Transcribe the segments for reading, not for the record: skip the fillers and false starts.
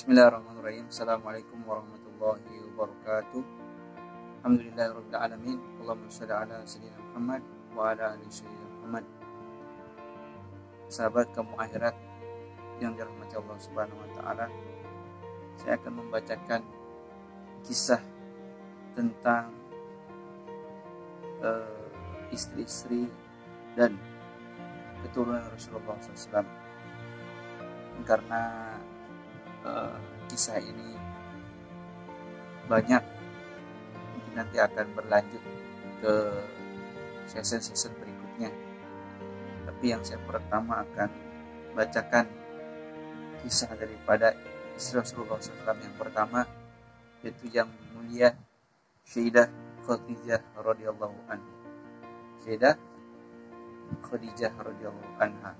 Bismillahirrahmanirrahim. Assalamualaikum warahmatullahi wabarakatuh. Alhamdulillahirabbil alamin. Allahumma shalli ala sayyidina Muhammad wa ala ali sayyidina Muhammad. Sahabat kamu akhirat yang dirahmati Allah Subhanahu wa taala, saya akan membacakan kisah tentang istri-istri dan keturunan Rasulullah SAW. Karena kisah ini banyak, mungkin nanti akan berlanjut ke season berikutnya. Tapi yang saya pertama akan bacakan kisah daripada istri Rasulullah SAW yang pertama, yaitu yang mulia Sayyidah Khadijah radhiyallahu anha. Sayyidah Khadijah radhiyallahu anha.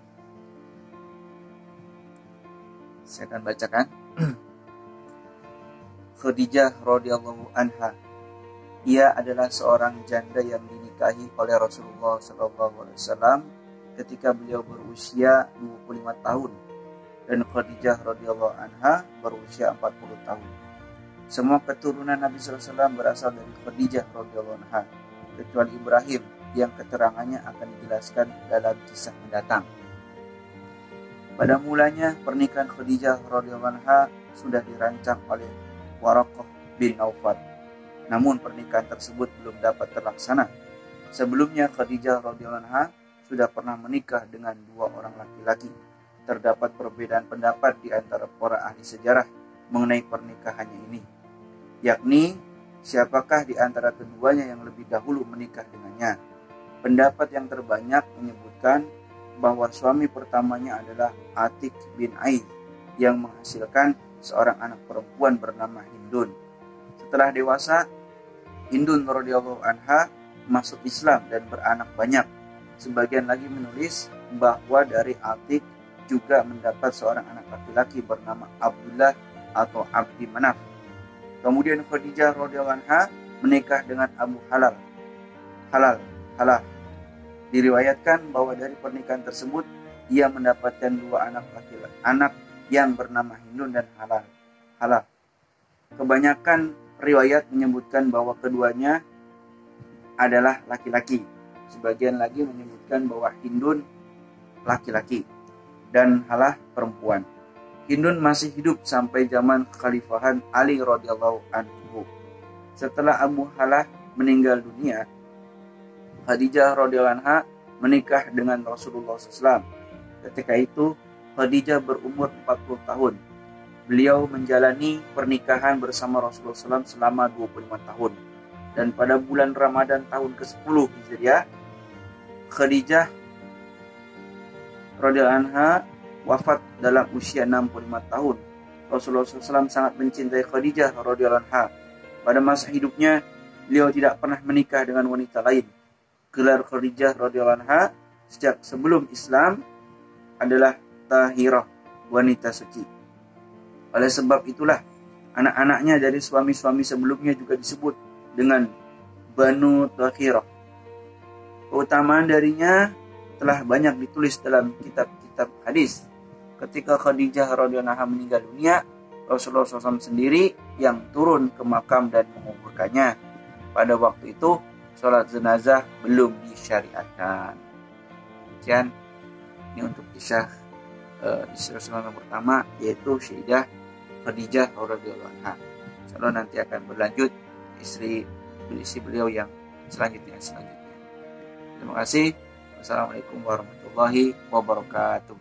Saya akan bacakan. Khadijah radhiyallahu anha, ia adalah seorang janda yang dinikahi oleh Rasulullah SAW ketika beliau berusia 25 tahun dan Khadijah radhiyallahu anha berusia 40 tahun. Semua keturunan Nabi SAW berasal dari Khadijah radhiyallahu anha, kecuali Ibrahim yang keterangannya akan dijelaskan dalam kisah mendatang. Pada mulanya pernikahan Khadijah radhiyallahu anha sudah dirancang oleh Waraqah bin Naufal. Namun pernikahan tersebut belum dapat terlaksana. Sebelumnya Khadijah radhiyallahu anha sudah pernah menikah dengan dua orang laki-laki. Terdapat perbedaan pendapat di antara para ahli sejarah mengenai pernikahannya ini, yakni siapakah di antara keduanya yang lebih dahulu menikah dengannya. Pendapat yang terbanyak menyebutkan bahwa suami pertamanya adalah Atik bin Aid yang menghasilkan seorang anak perempuan bernama Hindun. Setelah dewasa, Hindun radhiyallahu anha masuk Islam dan beranak banyak. Sebagian lagi menulis bahwa dari Atik juga mendapat seorang anak laki-laki bernama Abdullah atau Abdi Manaf. Kemudian Khadijah radhiyallahu anha menikah dengan Abu Halal. Diriwayatkan bahwa dari pernikahan tersebut ia mendapatkan dua anak laki-laki, anak yang bernama Hindun dan Halal. Kebanyakan riwayat menyebutkan bahwa keduanya adalah laki-laki. Sebagian lagi menyebutkan bahwa Hindun laki-laki dan Halal perempuan. Hindun masih hidup sampai zaman kekhalifahan Ali radhiyallahu anhu. Setelah Abu Halal meninggal dunia, Khadijah radhiyallahu anha menikah dengan Rasulullah SAW. Ketika itu Khadijah berumur 40 tahun. Beliau menjalani pernikahan bersama Rasulullah SAW selama 25 tahun. Dan pada bulan Ramadan tahun ke-10 Hijriah, Khadijah radhiyallahu anha wafat dalam usia 65 tahun. Rasulullah SAW sangat mencintai Khadijah radhiyallahu anha. Pada masa hidupnya, beliau tidak pernah menikah dengan wanita lain. Gelar Khadijah radhiyallahu anha sejak sebelum Islam adalah Tahirah, wanita suci. Oleh sebab itulah anak-anaknya dari suami-suami sebelumnya juga disebut dengan Banu Tahirah. Keutamaan darinya telah banyak ditulis dalam kitab-kitab hadis. Ketika Khadijah radhiyallahu anha meninggal dunia, Rasulullah SAW sendiri yang turun ke makam dan menguburkannya. Pada waktu itu sholat jenazah belum disyariatkan. Sekian, ini untuk kisah istri Rasulullah yang pertama, yaitu Sayyidah Khadijah radhiyallahu anha. Insyaallah nanti akan berlanjut istri beliau yang selanjutnya. Terima kasih. Wassalamualaikum warahmatullahi wabarakatuh.